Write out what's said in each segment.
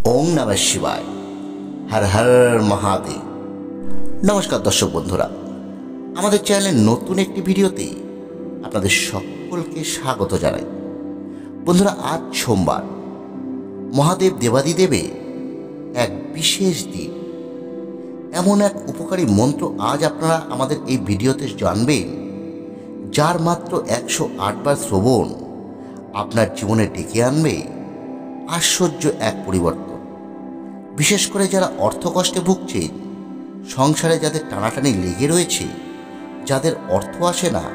ওং নমঃ শিবায়। হর হর মহাদেব। নমস্কার দর্শক বন্ধুরা, আমাদের চ্যানেলের নতুন একটি ভিডিওতে আপনাদের সকলকে স্বাগত জানাই। বন্ধুরা, আজ সোমবার, মহাদেব দেবাদিদেবের এক বিশেষ দিন। এমন এক উপকারী মন্ত্র আজ আপনারা আমাদের এই ভিডিওতে জানবেন, যার মাত্র 108 বার শ্রবণ আপনার জীবনে ডেকে আনবে আশ্চর্য এক পরিবর্তন। বিশেষ করে যারা অর্থকষ্টে ভুগছে, সংসারে যাদের টানাটানি লেগে রয়েছে, যাদের অর্থ আসে না,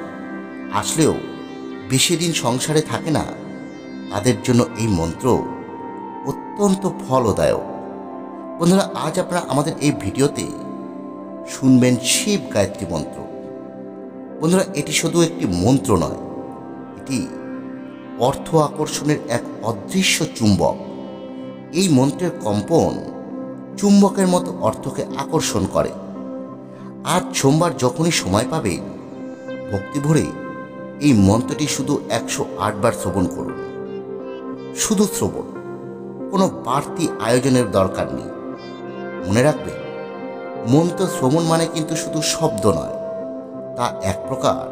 আসলেও বেশি দিন সংসারে থাকে না, তাদের জন্য এই মন্ত্র অত্যন্ত ফলদায়ক। বন্ধুরা, আজ আপনারা আমাদের এই ভিডিওতে শুনবেন শিব গায়ত্রী মন্ত্র। বন্ধুরা, এটি শুধু একটি মন্ত্র নয়, এটি অর্থ আকর্ষণের এক অদৃশ্য চুম্বক। এই মন্ত্রের কম্পন চুম্বকের মতো অর্থকে আকর্ষণ করে। আজ সোমবার যখনই সময় পাবে, ভক্তি ভরে এই মন্ত্রটি শুধু 108 বার শ্রবণ করুন। শুধু শ্রবণ, কোনো বাড়তি আয়োজনের দরকার নেই। মনে রাখবে, মন্ত্র শ্রবণ মানে কিন্তু শুধু শব্দ নয়, তা এক প্রকার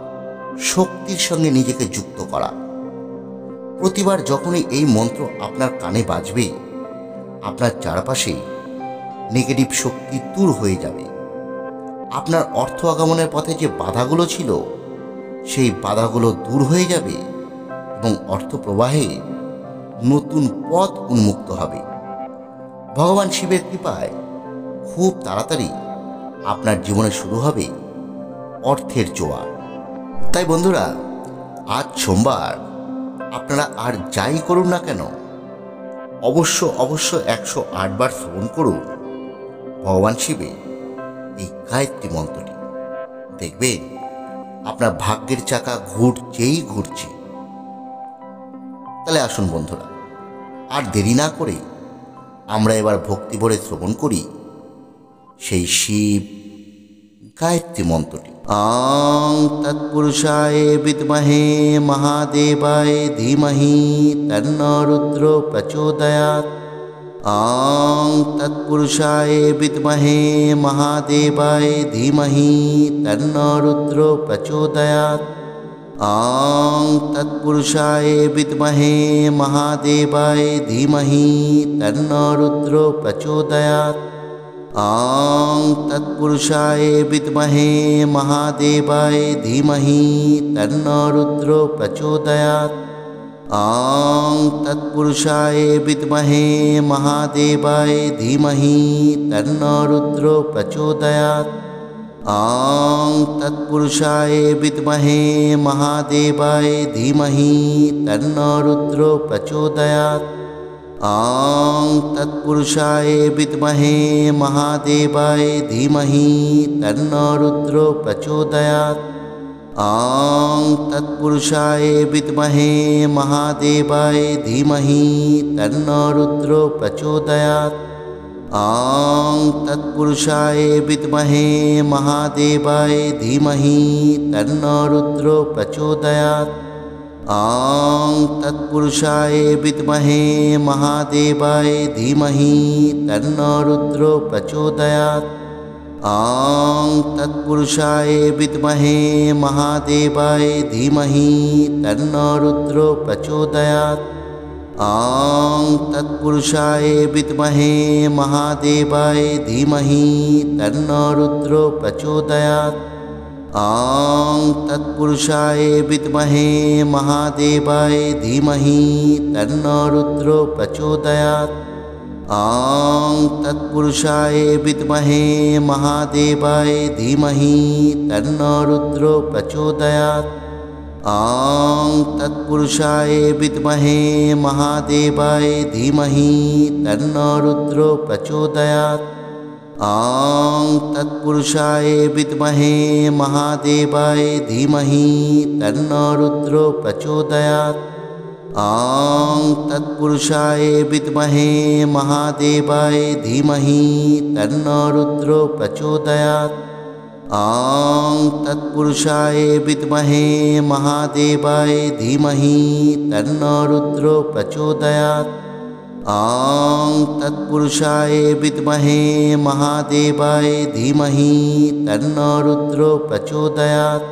শক্তির সঙ্গে নিজেকে যুক্ত করা। প্রতিবার যখনই এই মন্ত্র আপনার কানে বাজবে, আপনার চারপাশে নেগেটিভ শক্তি দূর হয়ে যাবে। আপনার অর্থ আগমনের পথে যে বাধাগুলো ছিল, সেই বাধাগুলো দূর হয়ে যাবে এবং অর্থ প্রবাহে নতুন পথ উন্মুক্ত হবে। ভগবান শিবের কৃপায় খুব তাড়াতাড়ি আপনার জীবনে শুরু হবে অর্থের জোয়ার। তাই বন্ধুরা, আজ সোমবার আপনারা আর যাই করুন না কেন, অবশ্য 108 বার শ্রবণ করুন ভগবান শিবের এই গায়ত্রী মন্ত্রটি। দেখবেন আপনার ভাগ্যের চাকা ঘুরছেই ঘুরছে। তাহলে আসুন বন্ধুরা, আর দেরি না করে আমরা এবার ভক্তি ভরে শ্রবণ করি সেই শিব গায়ত্রী মন্ত্রটি। আং তৎপুরুষায় বিদ্মহে মহাদেবায় ধীমহি তন্নো রুদ্র প্রচোদয়াৎ। আং তৎপুরুষায় বিদ্মহে মহাদেবায় ধীমহি তন্নো রুদ্র প্রচোদয়াৎ। আং তৎপুরুষায় বিদ্মহে মহাদেবায় ধীমহি তন্নো রুদ্র প্রচোদয়াৎ। আং তৎপুরুষায় বিদ্মহে মহাদেবায় ধীমহি তন্নো রুদ্র প্রচোদয়াৎ। আং তৎপুরুষায় বিদ্মহে মহাদেবায় ধীমহি তন্নো রুদ্র প্রচোদয়াৎ। আং তৎপুরুষায় বিদ্মহে মহাদেবায় ধীমহি তন্নো রুদ্র প্রচোদয়াৎ। আং তৎপুরুষায় বিদ্মহে মহাদেবায় ধীমহি তন্নো রুদ্র প্রচোদয়াৎ। আং তৎপুরুষায় বিদ্মহে মহাদেবায় ধীমহি তন্নো রুদ্র প্রচোদয়াৎ। আং তৎপুরুষায় বিদ্মহে মহাদেবায় ধীমহি তন্নো রুদ্র প্রচোদয়াৎ। আং তৎপুরুষায় বিদ্মহে মহাদেবায় ধীমহি তন্নো রুদ্র প্রচোদয়াৎ। আং তৎপুরুষায় বিদ্মহে মহাদেবায় ধীমহি তন্নো রুদ্র প্রচোদয়াৎ। আং তৎপুরুষায় বিদ্মহে মহাদেবায় ধীমহি তন্নো রুদ্র প্রচোদয়াৎ। আং তৎপুরুষায় বিদ্মহে মহাদেবায় ধীমহি তন্নো রুদ্র প্রচোদয়াৎ। আং তৎপুরুষায় বিদ্মহে মহাদেবায় ধীমহি তন্নো রুদ্র প্রচোদয়াৎ। আং তৎপুরুষায় বিদ্মহে মহাদেবায় ধীমহি তন্নো রুদ্র প্রচোদয়াৎ। আং তৎপুরুষায় বিদ্মহে মহাদেবায় ধীমহি তন্নো রুদ্র প্রচোদয়াৎ। আং তৎপুরুষায় বিদ্মহে মহাদেবায় ধীমহি তন্নো রুদ্র প্রচোদয়াৎ। আং তৎপুরুষায় বিদ্মহে মহাদেবায় ধীমহি তন্নো রুদ্র প্রচোদয়াৎ। ॐ तत्पुरुषाय विद्महे महादेवाय धीमहि तन्नो रुद्रो प्रचोदयात्।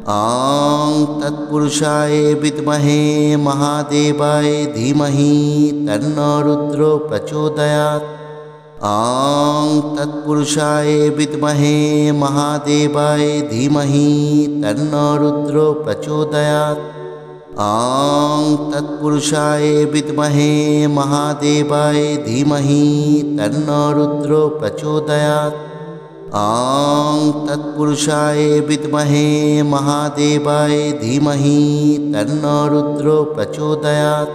ॐ तत्पुरुषाय विद्महे महादेवाय धीमहि तन्नो रुद्रो प्रचोदयात्। ॐ तत्पुरुषाय विद्महे महादेवाय धीमहि तन्नो रुद्रो प्रचोदयात्। ॐ तत्पुरुषाय विद्महे महादेवाय धीमहि तन्नो रुद्रो प्रचोदयात्। ॐ तत्पुरुषाय विद्महे महादेवाय धीमहि तन्नो रुद्रो प्रचोदयात्।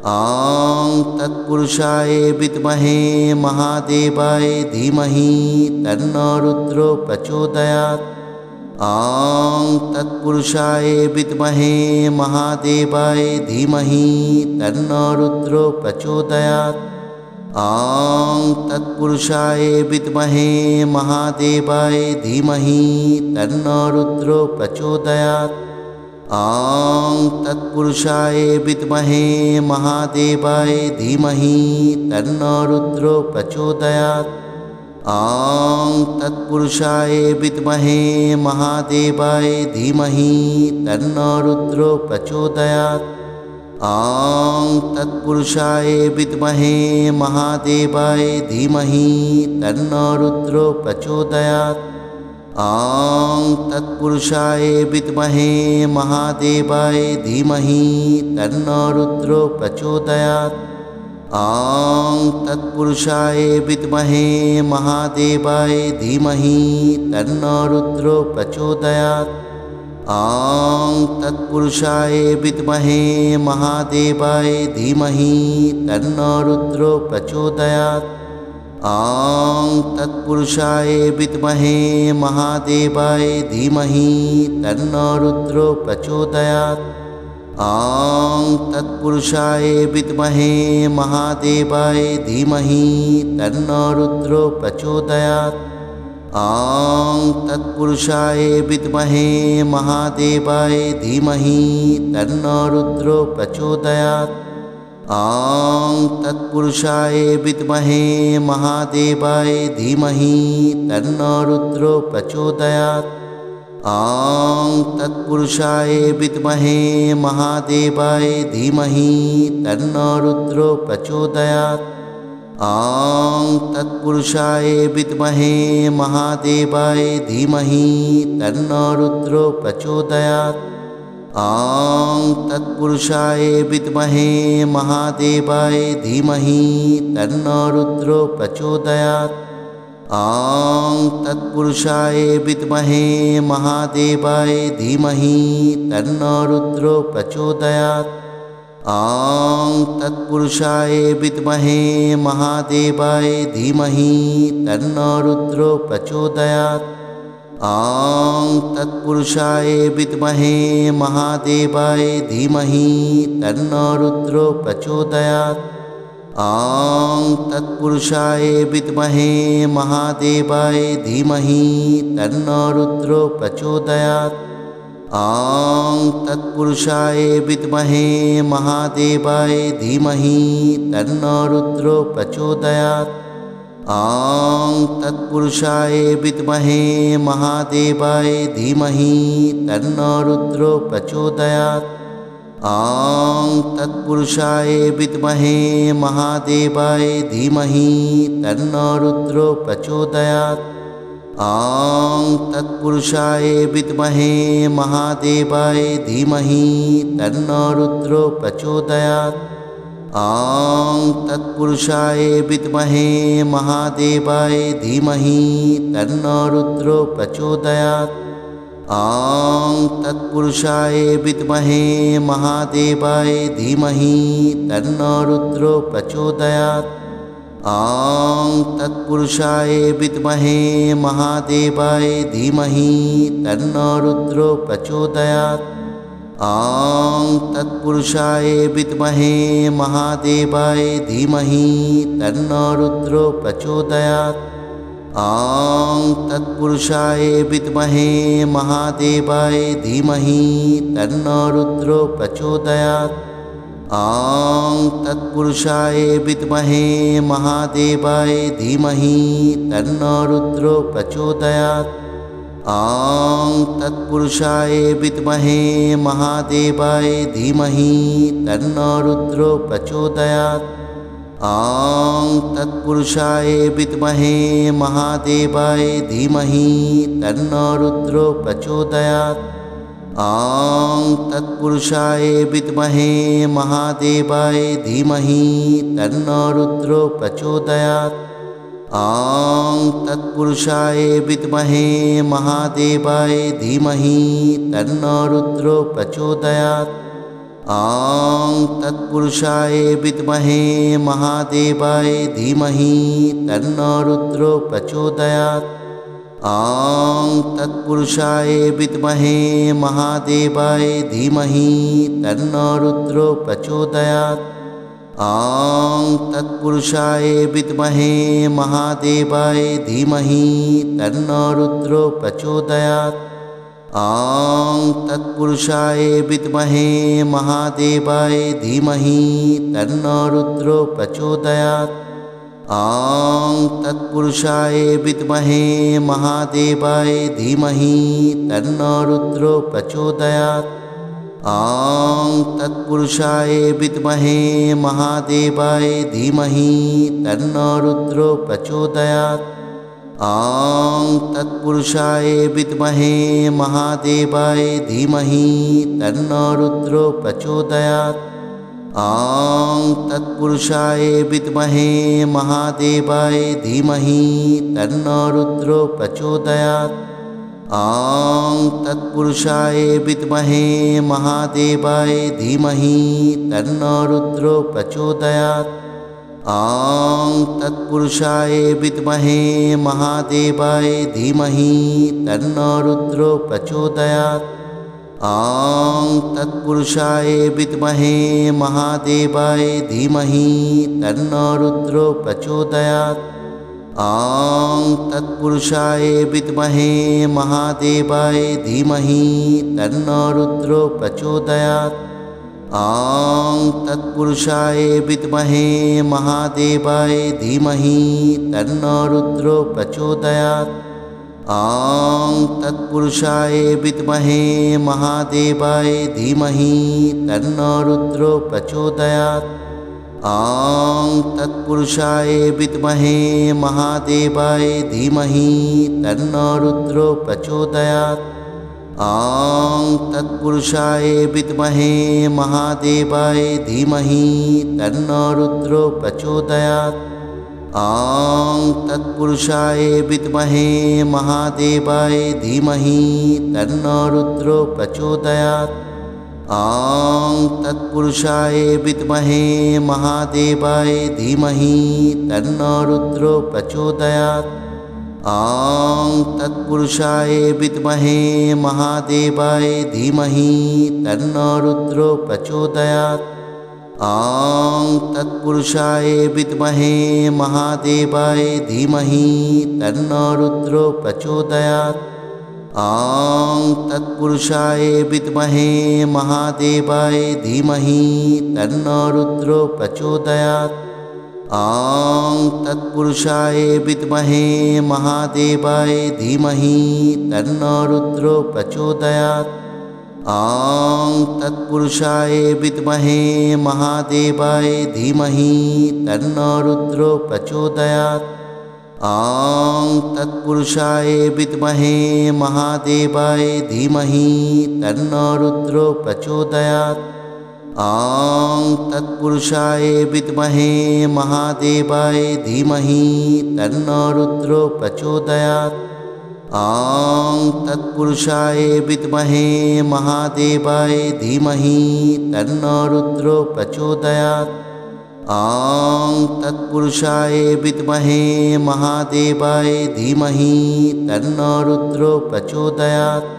ॐ तत्पुरुषाय विद्महे महादेवाय धीमहि तन्नो रुद्रो प्रचोदयात्। ॐ तत्पुरुषाय विद्महे महादेवाय धीमहि तन्नो रुद्रो प्रचोदयात्। ॐ तत्पुरुषाय विद्महे महादेवाय धीमहि तन्नो रुद्रो प्रचोदयात्। ॐ तत्पुरुषाय विद्महे महादेवाय धीमहि तन्नो रुद्रो प्रचोदयात्। ॐ तत्पुरुषाय विद्महे महादेवाय धीमहि तन्नो रुद्रो प्रचोदयात्। ॐ तत्पुरुषाय विद्महे महादेवाय धीमहि तन्नो रुद्रो प्रचोदयात्। ॐ तत्पुरुषाय विद्महे महादेवाय धीमहि तन्नो रुद्रो प्रचोदयात्। ॐ तत्पुरुषाय विद्महे महादेवाय धीमहि तन्नो रुद्रो प्रचोदयात्। ॐ तत्पुरुषाय विद्महे महादेवाय धीमहि तन्नो रुद्रो प्रचोदयात्। ॐ तत्पुरुषाय विद्महे महादेवाय धीमहि तन्नो रुद्रो प्रचोदयात्। ॐ तत्पुरुषाय विद्महे महादेवाय धीमहि तन्नो रुद्रो प्रचोदयात्। ॐ तत्पुरुषाय विद्महे महादेवाय धीमहि तन्नो रुद्रो प्रचोदयात्। ॐ तत्पुरुषाय विद्महे महादेवाय धीमहि तन्नो रुद्रो प्रचोदयात्। ॐ तत्पुरुषाय विद्महे महादेवाय धीमहि तन्नो रुद्रो प्रचोदयात्। ॐ तत्पुरुषाय विद्महे महादेवाय धीमहि तन्नो रुद्रो प्रचोदयात्। ॐ तत्पुरुषाय विद्महे महादेवाय धीमहि तन्नो रुद्रो प्रचोदयात्। ॐ तत्पुरुषाय विद्महे महादेवाय धीमहि तन्नो रुद्रो प्रचोदयात्। ॐ तत्पुरुषाय विद्महे महादेवाय धीमहि तन्नो रुद्रो प्रचोदयात्। ॐ तत्पुरुषाय विद्महे महादेवाय धीमहि तन्नो रुद्रो प्रचोदयात्। ॐ तत्पुरुषाय विद्महे महादेवाय धीमहि तन्नो रुद्रो प्रचोदयात्। ॐ तत्पुरुषाय विद्महे महादेवाय धीमहि तन्नो रुद्रो प्रचोदयात्। ॐ तत्पुरुषाय विद्महे महादेवाय धीमहि तन्नो रुद्रो प्रचोदयात्। ॐ तत्पुरुषाय विद्महे महादेवाय धीमहि तन्नो रुद्रो प्रचोदयात्। ॐ तत्पुरुषाय विद्महे महादेवाय धीमहि तन्नो रुद्रो प्रचोदयात्। ॐ तत्पुरुषाय विद्महे महादेवाय धीमहि तन्नो रुद्रो प्रचोदयात्। ॐ तत्पुरुषाय विद्महे महादेवाय धीमहि तन्नो रुद्रो प्रचोदयात्। ॐ तत्पुरुषाय विद्महे महादेवाय धीमहि तन्नो रुद्रो प्रचोदयात्। ॐ तत्पुरुषाय विद्महे महादेवाय धीमहि तन्नो रुद्रो प्रचोदयात्। ॐ तत्पुरुषाय विद्महे महादेवाय धीमहि तन्नो रुद्रो प्रचोदयात्। ॐ तत्पुरुषाय विद्महे महादेवाय धीमहि तन्नो रुद्रो प्रचोदयात्। ॐ तत्पुरुषाय विद्महे महादेवाय धीमहि तन्नो रुद्रो प्रचोदयात्। ॐ तत्पुरुषाय विद्महे महादेवाय धीमहि तन्नो रुद्रो प्रचोदयात्। ॐ तत्पुरुषाय विद्महे महादेवाय धीमहि तन्नो रुद्रो प्रचोदयात्। ॐ तत्पुरुषाय विद्महे महादेवाय धीमहि तन्नो रुद्रो प्रचोदयात्। ॐ तत्पुरुषाय विद्महे महादेवाय धीमहि तन्नो रुद्रो प्रचोदयात्। ॐ तत्पुरुषाय विद्महे महादेवाय धीमहि तन्नो रुद्रो प्रचोदयात्। ॐ तत्पुरुषाय विद्महे महादेवाय धीमहि तन्नो रुद्रो प्रचोदयात्। ॐ तत्पुरुषाय विद्महे महादेवाय धीमहि तन्नो रुद्रो प्रचोदयात्। ॐ तत्पुरुषाय विद्महे महादेवाय धीमहि तन्नो रुद्रो प्रचोदयात्। ॐ तत्पुरुषाय विद्महे महादेवाय धीमहि तन्नो रुद्रो प्रचोदयात्। ॐ तत्पुरुषाय विद्महे महादेवाय धीमहि तन्नो रुद्रो प्रचोदयात्। ॐ तत्पुरुषाय विद्महे महादेवाय धीमहि तन्नो रुद्रो प्रचोदयात्। ॐ तत्पुरुषाय विद्महे महादेवाय धीमहि तन्नो रुद्रो प्रचोदयात्। ॐ तत्पुरुषाय विद्महे महादेवाय धीमहि तन्नो रुद्रो प्रचोदयात्। ॐ तत्पुरुषाय विद्महे महादेवाय धीमहि तन्नो रुद्रो प्रचोदयात्। ॐ तत्पुरुषाय विद्महे महादेवाय धीमहि तन्नो रुद्रो प्रचोदयात्। ॐ तत्पुरुषाय विद्महे महादेवाय धीमहि तन्नो रुद्रो प्रचोदयात्। ॐ तत्पुरुषाय विद्महे महादेवाय धीमहि तन्नो रुद्रो प्रचोदयात्। ॐ तत्पुरुषाय विद्महे महादेवाय धीमहि तन्नो रुद्रो प्रचोदयात्। ॐ तत्पुरुषाय विद्महे महादेवाय धीमहि तन्नो रुद्रो प्रचोदयात्। ॐ तत्पुरुषाय विद्महे महादेवाय धीमहि तन्नो रुद्रो प्रचोदयात्। ॐ तत्पुरुषाय विद्महे महादेवाय धीमहि तन्नो रुद्रो प्रचोदयात्। ॐ तत्पुरुषाय विद्महे महादेवाय धीमहि तन्नो रुद्रो प्रचोदयात्। ॐ तत्पुरुषाय विद्महे महादेवाय धीमहि तन्नो रुद्रो प्रचोदयात्। ॐ तत्पुरुषाय विद्महे महादेवाय धीमहि तन्नो रुद्रो प्रचोदयात्। ॐ तत्पुरुषाय विद्महे महादेवाय धीमहि तन्नो रुद्रो प्रचोदयात्। ॐ तत्पुरुषाय विद्महे महादेवाय धीमहि तन्नो रुद्रो प्रचोदयात्। ॐ तत्पुरुषाय विद्महे महादेवाय धीमहि तन्नो रुद्रो प्रचोदयात्। ॐ तत्पुरुषाय विद्महे महादेवाय धीमहि तन्नो रुद्रो प्रचोदयात्। ॐ तत्पुरुषाय विद्महे महादेवाय धीमहि तन्नो रुद्रो प्रचोदयात्। ॐ तत्पुरुषाय विद्महे महादेवाय धीमहि तन्नो रुद्रो प्रचोदयात्।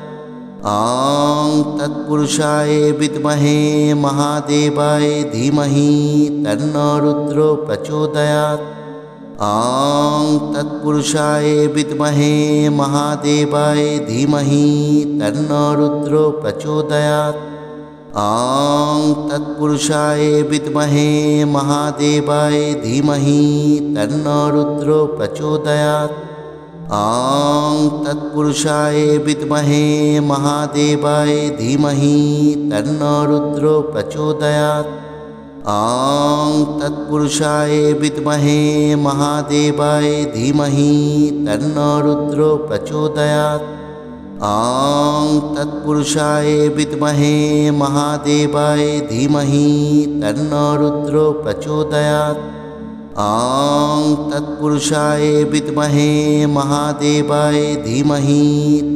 ॐ तत्पुरुषाय विद्महे महादेवाय धीमहि तन्नो रुद्रो प्रचोदयात्। ॐ तत्पुरुषाय विद्महे महादेवाय धीमहि तन्नो रुद्रो प्रचोदयात्। ॐ तत्पुरुषाय विद्महे महादेवाय धीमहि तन्नो रुद्रो प्रचोदयात्। ॐ तत्पुरुषाय विद्महे महादेवाय धीमहि तन्नो रुद्रो प्रचोदयात्। ॐ तत्पुरुषाय विद्महे महादेवाय धीमहि तन्नो रुद्रो प्रचोदयात्। ॐ तत्पुरुषाय विद्महे महादेवाय धीमहि तन्नो रुद्रो प्रचोदयात्। ॐ तत्पुरुषाय विद्महे महादेवाय धीमहि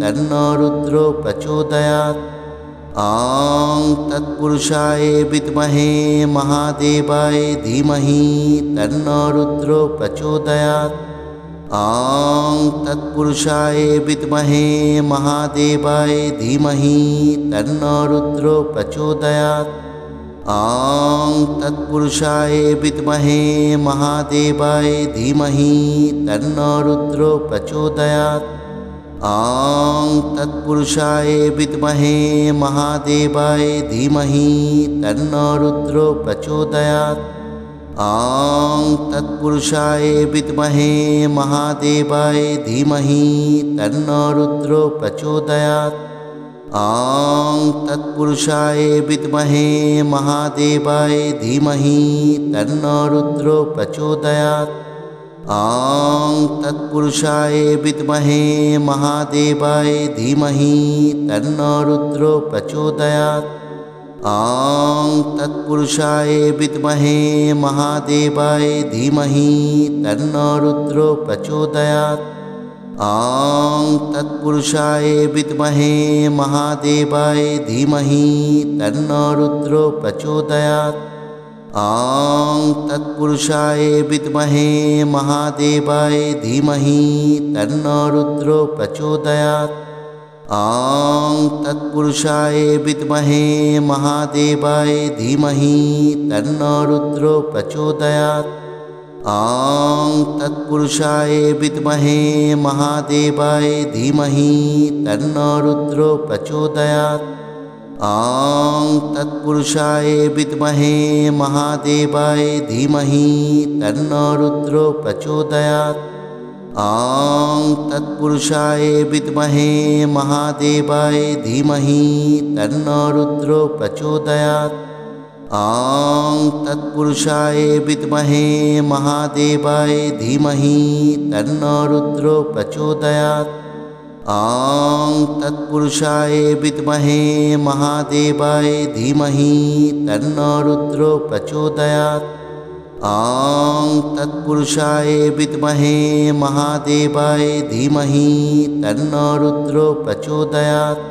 तन्नो रुद्रो प्रचोदयात्। ॐ तत्पुरुषाय विद्महे महादेवाय धीमहि तन्नो रुद्रो प्रचोदयात्। ॐ तत्पुरुषाय विद्महे महादेवाय धीमहि तन्नो रुद्रो प्रचोदयात्। ॐ तत्पुरुषाय विद्महे महादेवाय धीमहि तन्नो रुद्रो प्रचोदयात्। ॐ तत्पुरुषाय विद्महे महादेवाय धीमहि तन्नो रुद्रो प्रचोदयात्। ॐ तत्पुरुषाय विद्महे महादेवाय धीमहि तन्नो रुद्रो प्रचोदयात्। ॐ तत्पुरुषाय विद्महे महादेवाय धीमहि तन्नो रुद्रो प्रचोदयात्। ॐ तत्पुरुषाय विद्महे महादेवाय धीमहि तन्नो रुद्रो प्रचोदयात्। ॐ तत्पुरुषाय विद्महे महादेवाय धीमहि तन्नो रुद्रो प्रचोदयात्। ॐ तत्पुरुषाय विद्महे महादेवाय धीमहि तन्नो रुद्रो प्रचोदयात्। ॐ तत्पुरुषाय विद्महे महादेवाय धीमहि तन्नो रुद्रो प्रचोदयात्। ॐ तत्पुरुषाय विद्महे महादेवाय धीमहि तन्नो रुद्रो प्रचोदयात्। ॐ तत्पुरुषाय विद्महे महादेवाय धीमहि तन्नो रुद्रो प्रचोदयात्। ॐ तत्पुरुषाय विद्महे महादेवाय धीमहि तन्नो रुद्रो प्रचोदयात्। ॐ तत्पुरुषाय विद्महे महादेवाय धीमहि तन्नो रुद्रो प्रचोदयात्। ॐ तत्पुरुषाय विद्महे महादेवाय धीमहि तन्नो रुद्रो प्रचोदयात्। ॐ तत्पुरुषाय विद्महे महादेवाय धीमहि तन्नो रुद्रो प्रचोदयात्। ॐ तत्पुरुषाय विद्महे महादेवाय धीमहि तन्नो रुद्रो प्रचोदयात्।